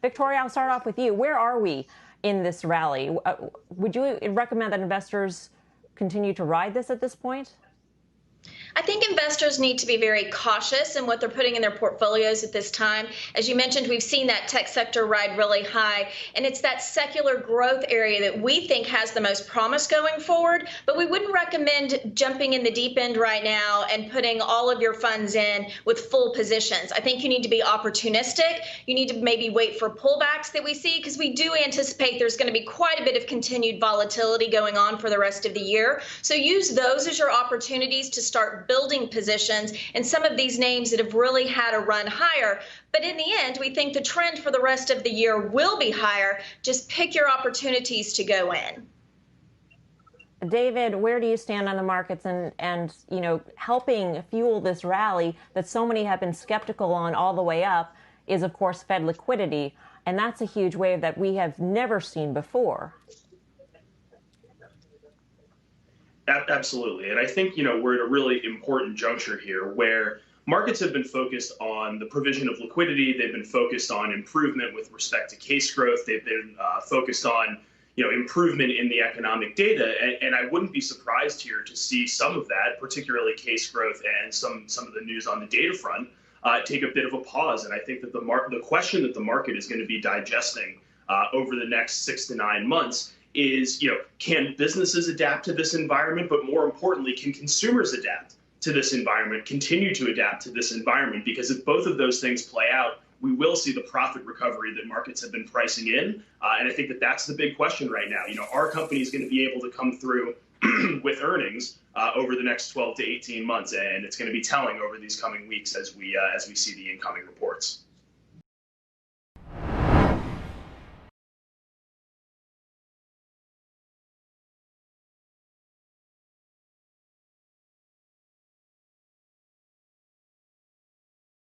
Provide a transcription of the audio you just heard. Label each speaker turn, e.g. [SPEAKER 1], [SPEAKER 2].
[SPEAKER 1] Victoria, I'll start off with you. Where are we in this rally? Would you recommend that investors continue to ride this at this point?
[SPEAKER 2] I think investors need to be very cautious in what they're putting in their portfolios at this time. As you mentioned, we've seen that tech sector ride really high, and it's that secular growth area that we think has the most promise going forward, but we wouldn't recommend jumping in the deep end right now and putting all of your funds in with full positions. I think you need to be opportunistic. You need to maybe wait for pullbacks that we see, because we do anticipate there's going to be quite a bit of continued volatility going on for the rest of the year. So use those as your opportunities to start building positions in some of these names that have really had a run higher. But in the end, we think the trend for the rest of the year will be higher. Just pick your opportunities to go in.
[SPEAKER 1] David, where do you stand on the markets and you know, helping fuel this rally that so many have been skeptical on all the way up is, of course, Fed liquidity. And that's a huge wave that we have never seen before.
[SPEAKER 3] Absolutely. And I think, you know, we're at a really important juncture here where markets have been focused on the provision of liquidity. They've been focused on improvement with respect to case growth. They've been focused on, you know, improvement in the economic data. And I wouldn't be surprised here to see some of that, particularly case growth and some of the news on the data front, take a bit of a pause. And I think that the question that the market is going to be digesting over the next 6 to 9 months is, you know, can businesses adapt to this environment? But more importantly, can consumers adapt to this environment, continue to adapt to this environment? Because if both of those things play out, we will see the profit recovery that markets have been pricing in. And I think that that's the big question right now. You know, are companies going to be able to come through with earnings over the next 12 to 18 months? And it's going to be telling over these coming weeks as we see the incoming reports.